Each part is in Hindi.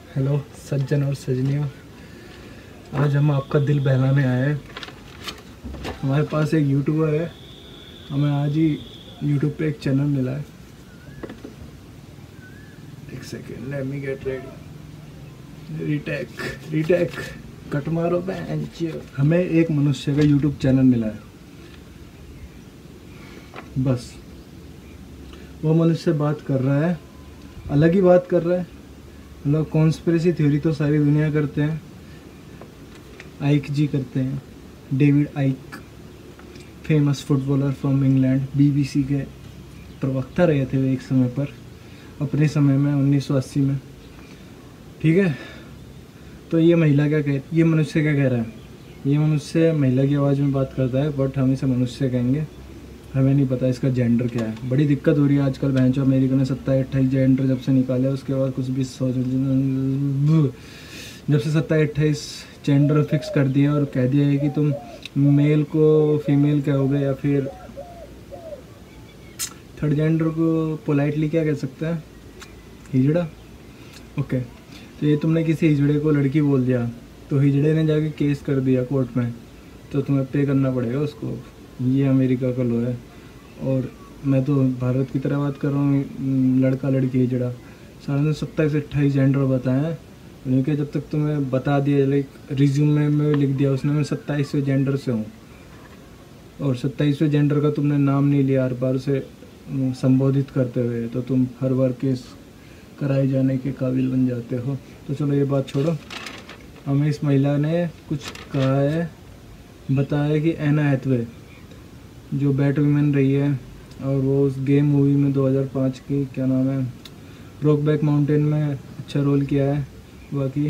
हेलो सज्जन और सजनियों, आज हम आपका दिल बहलाने आए हैं। हमारे पास एक यूट्यूबर है, हमें आज ही यूट्यूब पे एक चैनल मिला है। एक second, let me get ready. Retake cut मारो बेंच। हमें एक मनुष्य का यूट्यूब चैनल मिला है, बस वो मनुष्य बात कर रहा है, अलग ही बात कर रहा है। मतलब कॉन्स्पिरेसी थ्योरी तो सारी दुनिया करते हैं, आइक जी करते हैं। डेविड आइक, famous footballer from England, BBC के प्रवक्ता रहे थे वे एक समय पर, अपने समय में 1980 में। ठीक है, तो ये महिला क्या ये मनुष्य क्या कह रहा है? ये मनुष्य महिला की आवाज़ में बात करता है, बट हम इसे मनुष्य कहेंगे। हमें नहीं पता इसका जेंडर क्या है। बड़ी दिक्कत हो रही है आजकल। बहनचोद अमेरिका ने 27-28 जेंडर जब से निकाले, उसके बाद कुछ भी सोच, जब से 27-28 जेंडर फिक्स कर दिए और कह दिया है कि तुम मेल को फीमेल कहोगे, या फिर थर्ड जेंडर को पोलाइटली क्या कह सकते हैं, हिजड़ा। ओके, तो ये तुमने किसी हिजड़े को लड़की बोल दिया, तो हिजड़े ने जाके केस कर दिया कोर्ट में, तो तुम्हें पे करना पड़ेगा उसको। ये अमेरिका का लॉ है। और मैं तो भारत की तरह बात कर रहा हूँ, लड़का लड़की हिजड़ा। सारे ने 27-28 जेंडर बताए हैं, क्योंकि जब तक तुम्हें बता दिया, लाइक रिज्यूमे में लिख दिया उसने, मैं 27वें जेंडर से हूँ, और 27वें जेंडर का तुमने नाम नहीं लिया हर बार उसे संबोधित करते हुए, तो तुम हर बार केस कराए जाने के काबिल बन जाते हो। तो चलो ये बात छोड़ो। हमें इस महिला ने कुछ कहा है, बताया कि एना हैथवे जो बैटमैन रही है, और वो उस गेम मूवी में 2005 की, क्या नाम है, ब्रोकबैक माउंटेन में अच्छा रोल किया है। बाकी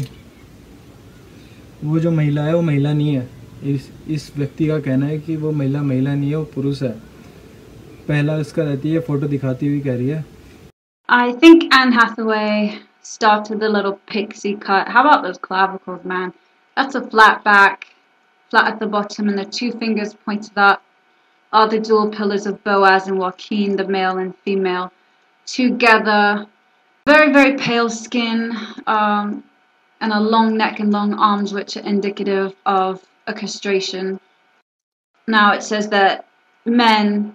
वो जो महिला है वो महिला नहीं है। इस व्यक्ति का कहना है कि वो महिला नहीं है, वो पुरुष है। पहला इसका रहती है, फोटो दिखाती हुई कह रही है, I think Anne Hathaway started the little pixie cut. How about those clavicles, man? That's a flat back, flat at the bottom, and the two fingers pointed up are the dual pillars of Boaz and Joaquin, the male and female, together. Very, very pale skin, and a long neck and long arms, which are indicative of a castration. Now it says that men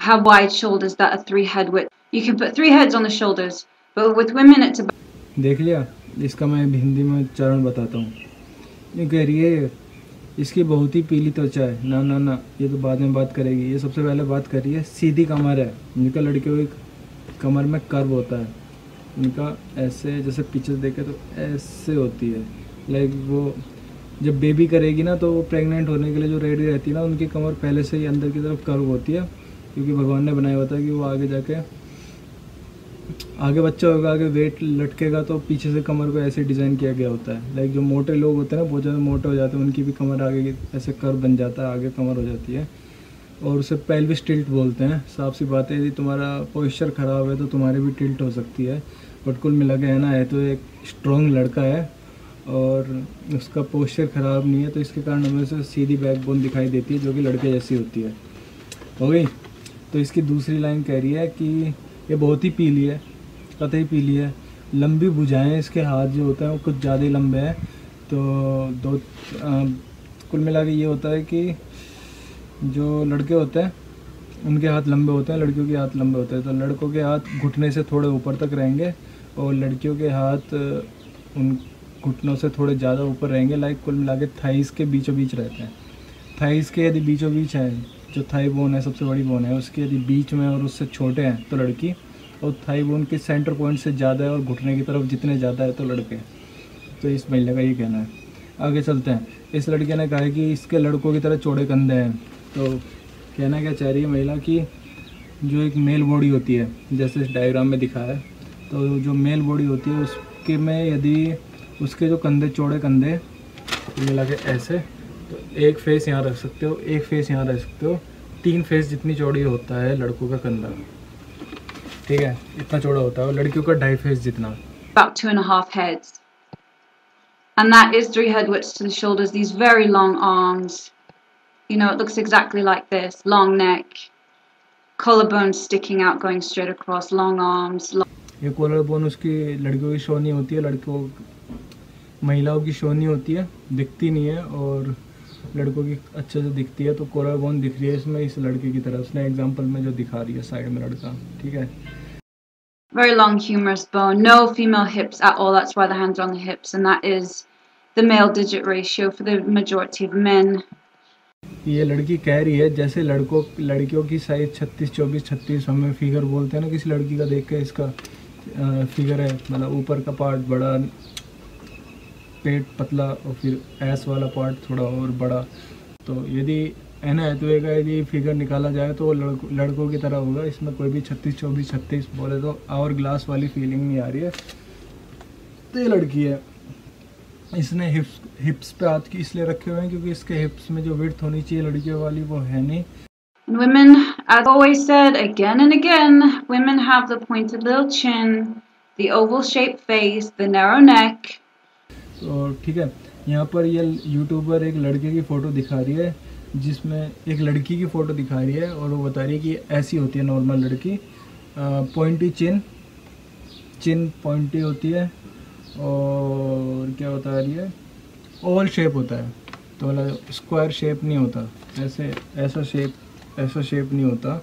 have wide shoulders that are 3 head width. You can put 3 heads on the shoulders, but with women it's about. देख लिया। इसका मैं हिंदी में उच्चारण बताता हूँ। ये कह रही है इसकी बहुत ही पीली त्वचा है। ना ना ना, ये तो बाद में बात करेगी। ये सबसे पहले बात कर रही है सीधी कमर है। इनका लड़कियों की कमर में कर्व होता है, इनका ऐसे, जैसे पीछे देखे तो ऐसे होती है। लाइक वो जब बेबी करेगी ना, तो वो प्रेग्नेंट होने के लिए जो रेडी रहती है ना, उनकी कमर पहले से ही अंदर की तरफ कर्व होती है, क्योंकि भगवान ने बनाया होता है कि वो आगे जाके, आगे बच्चा होगा, आगे वेट लटकेगा, तो पीछे से कमर को ऐसे डिज़ाइन किया गया होता है। लाइक जो मोटे लोग होते हैं ना, बहुत ज़्यादा मोटे हो जाते हैं, उनकी भी कमर आगे की ऐसे कर्व बन जाता है, आगे कमर हो जाती है, और उसे पेल्विस टिल्ट बोलते हैं। साफ सी बात है, यदि तुम्हारा पोस्चर ख़राब है तो तुम्हारी भी टिल्ट हो सकती है। बट कुल मिला के है ना, है तो एक स्ट्रॉन्ग लड़का है और उसका पोस्चर ख़राब नहीं है, तो इसके कारण हमें उसे सीधी बैकबोन दिखाई देती है, जो कि लड़के जैसी होती है। हो गई। तो इसकी दूसरी लाइन कह रही है कि ये बहुत ही पीली है, कतई पीली है, लंबी भुजाएं, इसके हाथ जो होते हैं वो कुछ ज़्यादा ही लंबे हैं। तो कुल मिला के ये होता है कि जो लड़के होते हैं उनके हाथ लंबे होते हैं, लड़कियों के हाथ लंबे होते हैं। तो लड़कों के हाथ घुटने से थोड़े ऊपर तक रहेंगे, और लड़कियों के हाथ उन घुटनों से थोड़े ज़्यादा ऊपर रहेंगे। लाइक कुल मिला के थाइस के बीचों बीच रहते हैं। थाइस के यदि बीचों बीच है, जो थाई बोन है, सबसे बड़ी बोन है, उसके यदि बीच में और उससे छोटे हैं तो लड़की, और थाई बोन के सेंटर पॉइंट से ज़्यादा है और घुटने की तरफ जितने ज़्यादा है तो लड़के। तो इस महिला का ये कहना है। आगे चलते हैं। इस लड़के ने कहा है कि इसके लड़कों की तरह चौड़े कंधे हैं। तो कहना क्या चाह रही है महिला की, जो एक मेल बॉडी होती है, जैसे इस डायग्राम में दिखा है, तो जो मेल बॉडी होती है उसके में यदि उसके जो कंधे, चौड़े कंधे मिला के ऐसे, तो एक फेस यहाँ रख सकते हो, एक फेस यहाँ रख सकते हो, 3 फेस जितनी चौड़ी होता है लड़कों का कंधा। ठीक है, इतना चौड़ा होता है, और लड़कियों का 2.5 फेस जितना। About 2.5 heads. And that is 3 head widths to the shoulders, these very long arms. You know, it looks exactly like this. Long neck, collarbones sticking out, going straight across, long arms. ये कॉलर बोन उसकी लड़कियों की शो नहीं होती है, लड़कों महिलाओं की शो नहीं होती है, दिखती नहीं है, और लड़कों की अच्छे से दिखती है। तो कॉलर बोन दिख रही है इसमें इस लड़के की तरह, उसने एग्जांपल में जो दिखा रही है साइड में लड़का, ठीक है। Very long humerus bone, no female hips at all. That's why the hands are on the hips, and that is the male digit ratio for the majority of men. ये लड़की कह रही है जैसे लड़कियों की साइज 36, 24, 36 हमें फिगर बोलते हैं ना, किसी लड़की का देख के इसका फिगर है, मतलब ऊपर का पार्ट बड़ा, पेट पतला, और फिर एस वाला पार्ट थोड़ा और बड़ा। तो यदि एन हैथवे का यदि फिगर निकाला जाए तो वो लड़कों की तरह होगा। इसमें कोई भी 36, 24, 36 बोले तो आवर ग्लास वाली फीलिंग नहीं आ रही है। तो ये लड़की है, इसने हिप्स पे हाथ की इसलिए रखे हुए हैं क्योंकि इसके हिप्स में जो विड्थ होनी चाहिए लड़कियों वाली वो है नहीं। Women, as always said again and again, women have the pointed little chin, the oval shaped face, the narrow neck. तो ठीक है, यहाँ पर ये यूट्यूबर एक लड़के की फ़ोटो दिखा रही है, जिसमें एक लड़की की फ़ोटो दिखा रही है और वो बता रही है कि ऐसी होती है नॉर्मल लड़की, पॉइंटी चिन पॉइंटी होती है, और क्या बता रही है, ओवल शेप होता है, तो मतलब स्क्वायर शेप नहीं होता, ऐसा शेप नहीं होता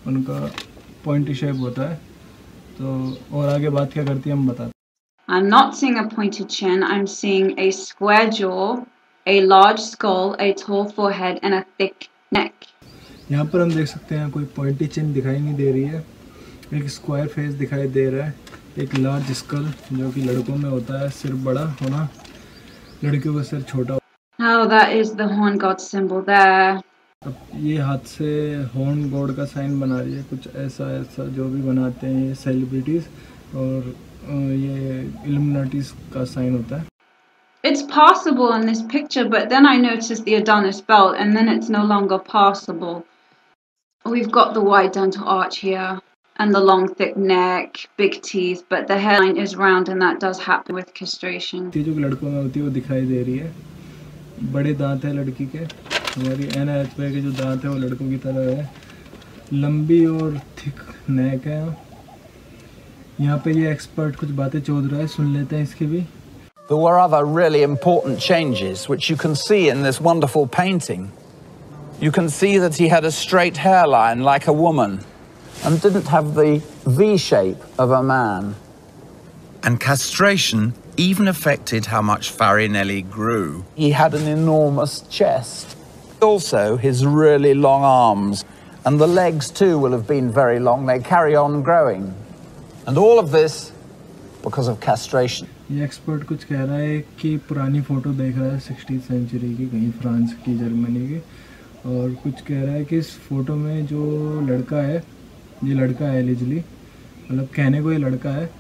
उनका, पॉइंटी शेप होता है। तो और आगे बात क्या करती है हम बताते हैं। I'm not seeing a pointed chin, I'm seeing a square jaw, a large skull, a tall forehead, and a thick neck. यहाँ पर हम देख सकते हैं कोई पॉइंटी चिन दिखाई नहीं दे रही है, एक स्क्वायर फेस दिखाई दे रहा है, एक लार्ज स्कल जो कि लड़कों में होता है, सिर बड़ा होना, लड़कियों का सिर छोटा। Oh, that is the horn god symbol there. अब ये हाथ से हॉर्न गॉड का साइन बना रही है, कुछ ऐसा जो भी बनाते हैं ये सेलिब्रिटीज़, और ये इल्यूमिनाटीज का साइन होता है। It's passable in this picture, but then I noticed the Adonis belt, and then it's no longer passable. We've got the wide dental arch here, and the long thick neck, big teeth, but the hairline is round, and that does happen with castration. जो लड़कों में होती है वो दिखाई दे रही है, बड़े दांत है लड़की के, हमारी एना हैथवे के जो दांत है वो लड़कों की तरह है, लंबी और थिक नेक है। यहाँ पे ये एक्सपर्ट कुछ बातें चोद रहा है, सुन लेते हैं इसकी भी। There were other really important changes which you can see in this wonderful painting. You can see that he had a straight hairline like a woman and didn't have the V shape of a man. And castration even affected how much Farinelli grew. He had an enormous chest. Also his really long arms, and the legs too will have been very long. They carry on growing. And all of this because of castration. ये एक्सपर्ट कुछ कह रहा है कि पुरानी फ़ोटो देख रहा है 16th सेंचुरी की, कहीं फ्रांस की, जर्मनी की, और कुछ कह रहा है कि इस फ़ोटो में जो लड़का है, ये लड़का है एलिजिबली, मतलब कहने को ये लड़का है,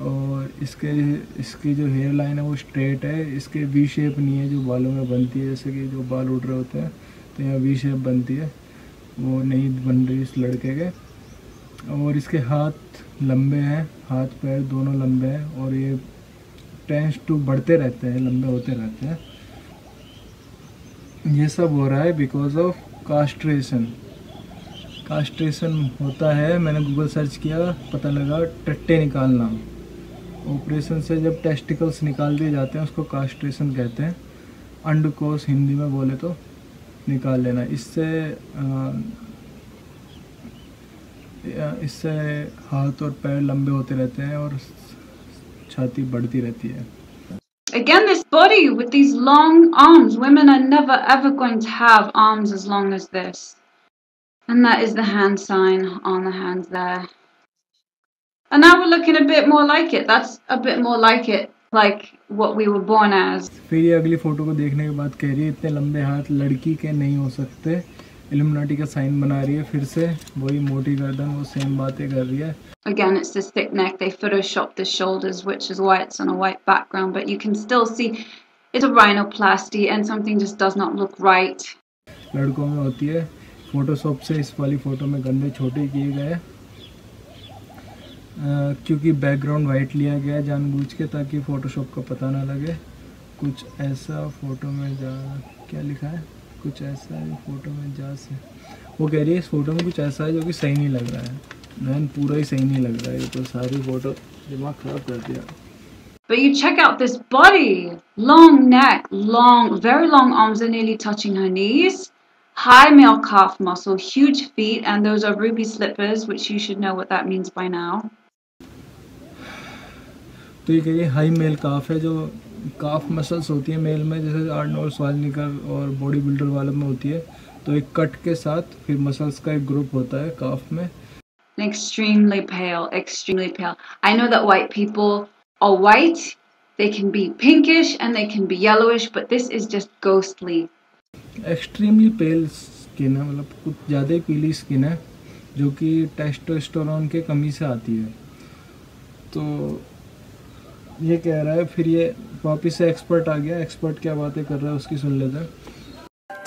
और इसकी जो हेयर लाइन है वो स्ट्रेट है, इसके वी शेप नहीं है जो बालों में बनती है, जैसे कि जो बाल उड़ रहे होते हैं तो यहाँ वी शेप बनती है, वो नहीं बन रही इस लड़के के। और इसके हाथ लंबे हैं, हाथ पैर दोनों लंबे हैं, और ये टेंस टू बढ़ते रहते हैं, लंबे होते रहते हैं। ये सब हो रहा है बिकॉज ऑफ कास्ट्रेशन। कास्ट्रेशन होता है, मैंने गूगल सर्च किया, पता लगा टट्टे निकालना। ऑपरेशन से जब टेस्टिकल्स निकाल दिए जाते हैं उसको कास्ट्रेशन कहते हैं। अंडकोश हिंदी में बोले तो निकाल लेना। इससे हाथ और पैर लंबे होते रहते हैं और छाती बढ़ती रहती है। Again, this body with these long arms, women are never ever going to have arms as long as this. And that is the hand sign on the hands there. And now we're looking a bit more like it. That's a bit more like it, like what we were born as. फिर ये अगली फोटो को देखने के बाद कह रही है इतने लंबे हाथ लड़की के नहीं हो सकते, इल्यूमिनाटी का साइन बना रही है। फिर से वही मोटी गर्दन, वो सेम बातें कर रही है। Again, it's this thick neck. They photoshopped the shoulders, which is why it's on a white background, but you can still see it's a rhinoplasty and something just does not look right. लड़कों में होती है, फोटोशॉप से इस वाली फ़ोटो में गंदे छोटे किए गए, क्योंकि बैकग्राउंड वाइट लिया गया जानबूझ के ताकि फ़ोटोशॉप का पता ना लगे। कुछ ऐसा फ़ोटो में जा, क्या लिखा है, कुछ ऐसा है फ़ोटो में जा से, वो कह रही है इस फ़ोटो में कुछ ऐसा है जो कि सही नहीं लग रहा है। मैन पूरा ही सही नहीं लग रहा है, ये तो सारी फोटो दिमाग खराब कर दिया. But you check out this body. Long neck, long, very long arms are nearly touching her knees. High male calf muscle, huge feet, and those are ruby slippers, which you should know what that means by now. तो ये कहिए हाई मेल काफ है, जो काफ मसल्स होती है मेल में, जैसे आर्नोल्ड श्वार्ज़नेगर और बॉडी बिल्डर वालों में होती है, तो एक कट के साथ फिर मसल्स का एक ग्रुप होता है काफ में. Extremely pale, extremely pale. I know that white people are white, they can be pinkish and they can be yellowish, but this is just ghostly. Extremely pail skin है, मतलब कुछ ज़्यादा ही पीली स्किन है, जो कि टेस्टोस्टेरोन के कमी से आती है. तो ये कह रहा है, फिर ये वापस से एक्सपर्ट आ गया. एक्सपर्ट क्या बातें कर रहा है उसकी सुन लेते हैं.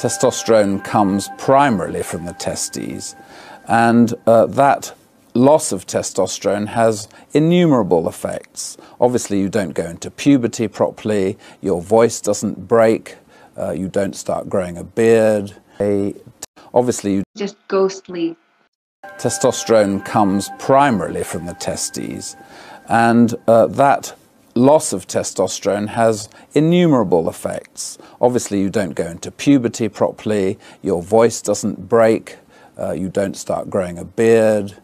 Testosterone comes primarily from the testes, and that loss of testosterone has innumerable effects. Obviously, you don't go into puberty properly, your voice doesn't break, you don't start growing a beard. Obviously, Just ghostly. testosterone comes primarily from the testes, and that loss of testosterone has innumerable effects. Obviously, you don't go into puberty properly, your voice doesn't break, you don't start growing a beard,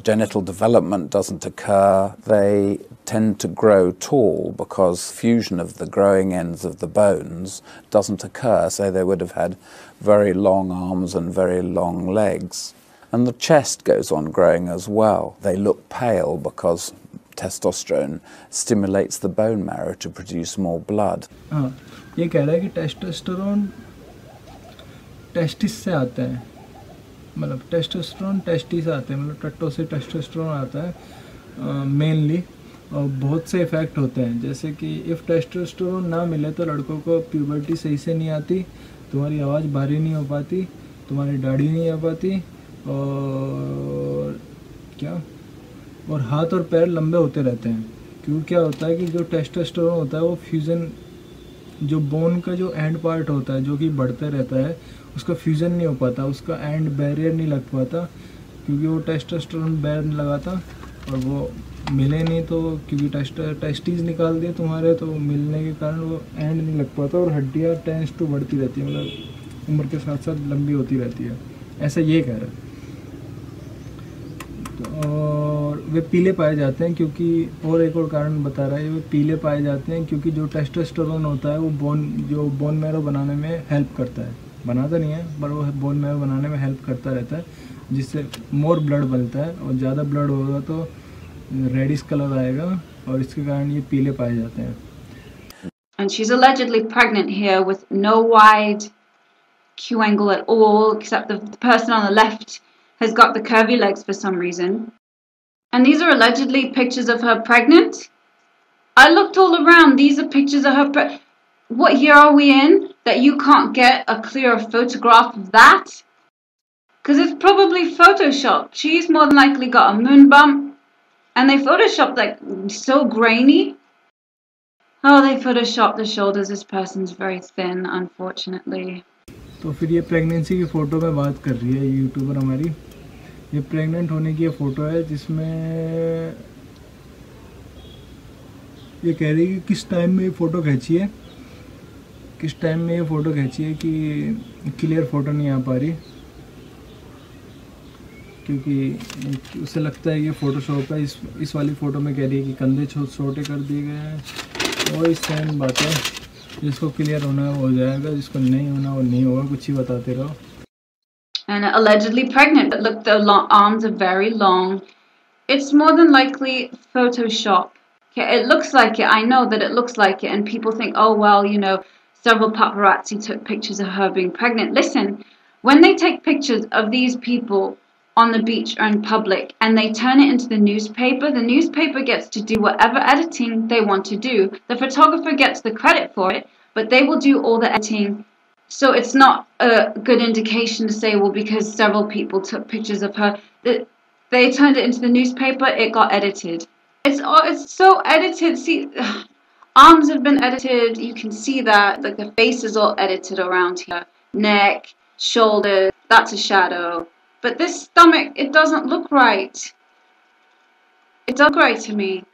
genital development doesn't occur. They tend to grow tall because fusion of the growing ends of the bones doesn't occur, so they would have had very long arms and very long legs. And the chest goes on growing as well. They look pale because testosterone stimulates the bone marrow to produce more blood. हाँ, ये कह रहा है कि टेस्टोस्टेरोन टेस्टिस से आता है, मतलब टेस्टोस्टेरोन टेस्टिस से आता है, मतलब टट्टों से टेस्टोस्टेरोन आता है मेनली, और बहुत से इफ़ेक्ट होते हैं. जैसे कि इफ़ टेस्टोस्टेरोन ना मिले तो लड़कों को प्यूबर्टी सही से नहीं आती, तुम्हारी आवाज़ भारी नहीं हो पाती, तुम्हारी दाढ़ी नहीं हो पाती, और क्या, और हाथ और पैर लंबे होते रहते हैं. क्योंकि क्या होता है कि जो टेस्टोस्टेरोन होता है वो फ्यूज़न, जो बोन का जो एंड पार्ट होता है जो कि बढ़ता रहता है, उसका फ्यूज़न नहीं हो पाता, उसका एंड बैरियर नहीं लग पाता, क्योंकि वो टेस्टोस्टेरोन बैरियर लगाता और वो मिले नहीं, तो क्योंकि टेस्टीज निकाल दिए तुम्हारे, तो मिलने के कारण वो एंड नहीं लग पाता और हड्डियाँ टेंस टू बढ़ती रहती है, मतलब उम्र के साथ साथ लंबी होती रहती है. ऐसा ये कह रहा है. और वे पीले पाए जाते हैं क्योंकि, और एक और कारण बता रहा है, वे पीले पाए जाते हैं क्योंकि जो टेस्टोस्टेरोन होता है वो बोन मैरो बनाने में हेल्प करता है, बनाता नहीं है पर वो बोन मैरो बनाने में हेल्प करता रहता है, जिससे मोर ब्लड बनता है, और ज़्यादा ब्लड होगा तो रेडिश कलर आएगा, और इसके कारण ये पीले पाए जाते हैं. And she's allegedly pregnant here with no wide Q angle at all, except the person on the left has got the curvy legs for some reason. And these are allegedly pictures of her pregnant. I looked all around. These are pictures of her. What year are we in that you can't get a clear photograph of that? Because it's probably photoshopped. She's more than likely got a moon bump. And they photoshopped like so grainy. Oh, they photoshopped the shoulders. This person's very thin, unfortunately. तो फिर ये प्रेगनेंसी की फ़ोटो में बात कर रही है यूट्यूबर हमारी. ये प्रेग्नेंट होने की ये फ़ोटो है जिसमें ये कह रही है कि किस टाइम में ये फ़ोटो खींची है, किस टाइम में ये फ़ोटो खींची है, कि क्लियर फ़ोटो नहीं आ पा रही, क्योंकि उसे लगता है कि फ़ोटोशॉप है. इस वाली फ़ोटो में कह रही है कि कंधे छोटे कर दिए गए हैं, और इस सेम बात है, जिसको क्लियर होना है वो हो जाएगा, जिसको नहीं होना वो नहीं होगा, कुछ ही बताते रहो. And allegedly pregnant. Look, the arms are very long. It's more than likely Photoshop. Okay, it looks like it. I know that it looks like it. And people think, oh, well, you know, several paparazzi took pictures of her being pregnant. Listen, when they take pictures of these people on the beach or in public and they turn it into the newspaper gets to do whatever editing they want to do. The photographer gets the credit for it, but they will do all the editing. So it's not a good indication to say, well, because several people took pictures of her, that they turned it into the newspaper, it got edited. It's so edited. See, arms have been edited. You can see that. Like the face is all edited around here. Neck, shoulders, that's a shadow. But this stomach, it doesn't look right. It does look right to me.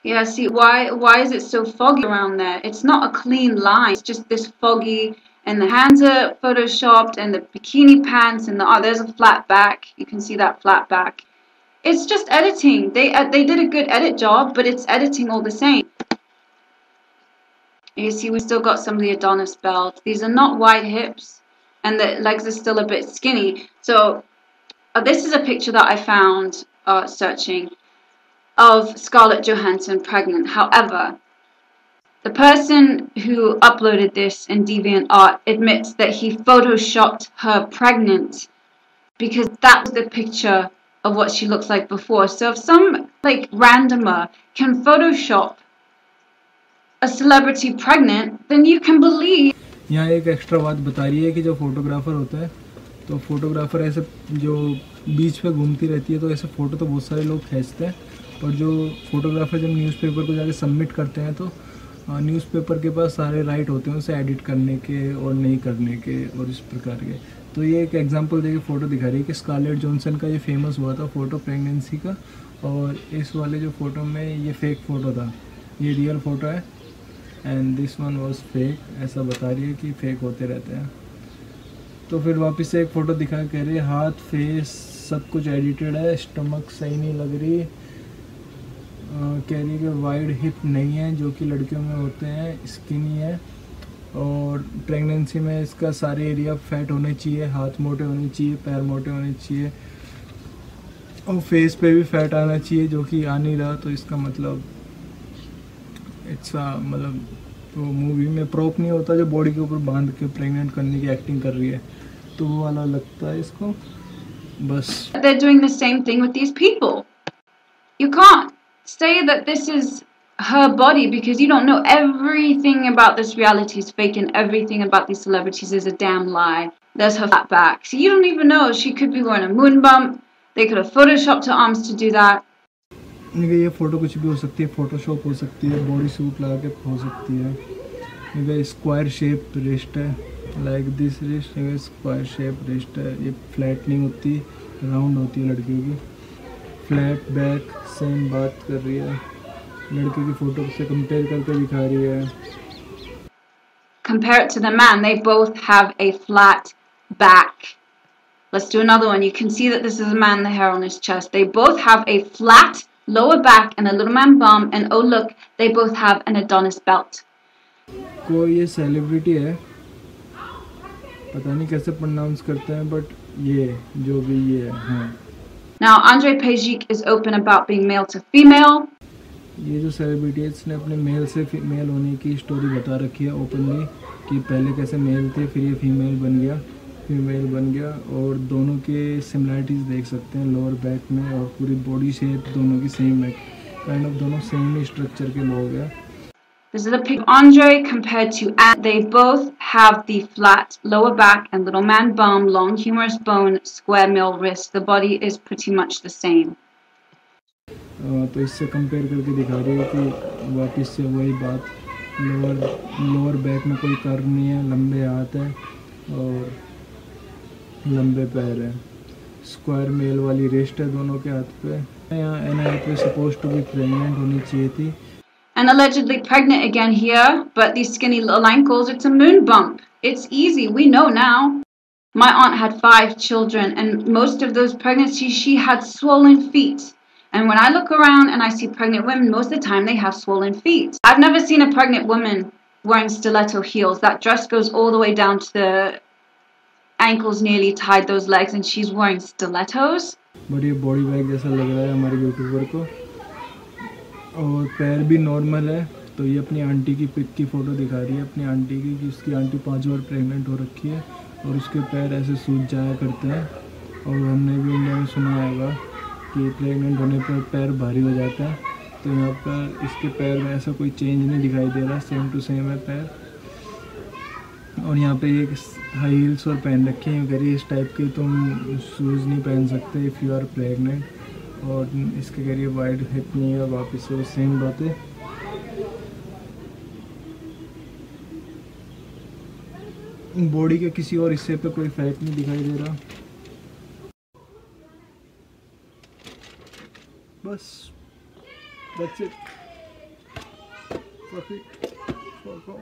Yeah, see, why is it so foggy around there? It's not a clean line. It's just this foggy, and the hands are photoshopped, and the bikini pants, and there's a flat back. You can see that flat back. It's just editing. They did a good edit job, but it's editing all the same. You see, we still got some of the Adonis belt. These are not wide hips, and the legs are still a bit skinny. So this is a picture that I found searching of Scarlett Johansson pregnant. However, the person who uploaded this in DeviantArt admits that he photoshopped her pregnant because that was the picture of what she looks like before. So if some randomer can photoshop a celebrity pregnant, then you can believe. यहाँ एक एक्स्ट्रा बात बता रही है कि जो फोटोग्राफर होता है, तो फोटोग्राफर ऐसे जो बीच पे घूमती रहती है, तो ऐसे फ़ोटो तो बहुत सारे लोग खींचते हैं, और जो फोटोग्राफर जब न्यूज़पेपर को जाके सबमिट करते हैं, तो न्यूज़पेपर के पास सारे राइट होते हैं उसे एडिट करने के और नहीं करने के और इस प्रकार के। तो ये एक एग्जांपल देके फ़ोटो दिखा रही है कि स्कारलेट जॉनसन का ये फेमस हुआ था फ़ोटो प्रेगनेंसी का, और इस वाले जो फ़ोटो में ये फेक फ़ोटो था, ये रियल फ़ोटो है, and this one was fake. ऐसा बता रही है कि फेक होते रहते हैं। तो फिर वापस से एक फ़ोटो दिखा, कह रही है हाथ फेस सब कुछ एडिटेड है, स्टमक सही नहीं लग रही, कह रही है कि वाइड हिप नहीं है जो कि लड़कियों में होते हैं, स्किनी है, और प्रेगनेंसी में इसका सारे एरिया फैट होने चाहिए, हाथ मोटे होने चाहिए, पैर मोटे होने चाहिए, और फेस पे भी फैट आना चाहिए जो कि आ नहीं रहा। तो इसका मतलब मतलब तो मूवी में प्रॉप नहीं होता जो बॉडी के ऊपर बांध के प्रेग्नेंट करने की एक्टिंग कर रही है, तो वो वाला लगता है इसको बस। They're doing the same thing with these people. You can't say that this is her body because you don't know everything about this reality is fake and everything about these celebrities is a damn lie. There's her flat back. So you don't even know. She could be wearing a moon bump. They could have photoshopped her arms to do that. ये फ़ोटो कुछ भी हो सकती है, फ़ोटोशॉप हो सकती है, बॉडी सूट लगा के हो सकती है। स्क्वायर शेप रिस्ट है, like this wrist, square shape wrist है, ये फ्लैट नहीं होती, राउंड होती है लड़कियों की। फ्लैट बैक सेम बात कर रही है, लड़के की फ़ोटो से कंपेयर करके दिखा रही है। Compare it to the man, they both have a flat back. Let's do another one. You can see that this is a man, the hair on his chest. They both have a flat lower back and a little man bum, and oh look, they both have an Adonis belt. कोई ये सेलिब्रिटी है, पता नहीं कैसे प्रोनाउंस करते हैं, बट ये जो भी ये है, हाँ। Now Andre Pejic is open about being male to female. ये जो सेलिब्रिटी है इसने अपने मेल से फीमेल होने की स्टोरी बता रखी है ओपनली, कि पहले कैसे मेल थे फिर ये फीमेल बन गया, और दोनों के सिमिलरिटीज़ देख सकते हैं लोअर बैक में, और पूरी बॉडी शेप दोनों की सेम है, काइंड ऑफ दोनों सेम ही स्ट्रक्चर के लोग हैं। This is a pic of Andre compared to Ant. They both have the flat lower back and little man bum, long humerus bone, square male wrist. The body is pretty much the same. तो इससे कंपेयर करके दिखा रही है कि वापस से वही बात, लोअर बैक में कोई कर्व नहीं है, लंबे हाथ है और लंबे पैर है, स्क्वायर मेल वाली रिस्ट है दोनों के हाथ पे। यहाँ एनआई पे सपोज टू बी प्रेग्नेंट होनी चाहिए थी, And allegedly pregnant again here, but these skinny little ankles, it's a moon bump. It's easy, we know now. My aunt had 5 children, and most of those pregnancies, she had swollen feet. And when I look around and I see pregnant women, most of the time they have swollen feet. I've never seen a pregnant woman wearing stiletto heels. That dress goes all the way down to the ankles, nearly tied those legs, and she's wearing stilettos. But ये बॉडी बैग जैसा लग रहा है हमारे यूट्यूबर को, और पैर भी नॉर्मल है। तो ये अपनी आंटी की पिक की फ़ोटो दिखा रही है, अपनी आंटी की, कि उसकी आंटी 5 बार प्रेग्नेंट हो रखी है और उसके पैर ऐसे सूज जाया करते हैं, और हमने भी इंडिया में सुना होगा कि प्रेग्नेंट होने पर पैर भारी हो जाता है। तो यहाँ पर इसके पैर में ऐसा कोई चेंज नहीं दिखाई दे रहा, सेम टू सेम है पैर। और यहाँ पे ये हाई हील्स और पहन रखे हैं, कह रही इस टाइप के तुम शूज़ नहीं पहन सकते इफ़ यू आर प्रेग्नेंट, और इसके करिए वाइड हिप नहीं है, वापस से सेम बात है। बॉडी के किसी और हिस्से पे कोई फैट नहीं दिखाई दे रहा। बस that's it. Fuck it. Fuck off.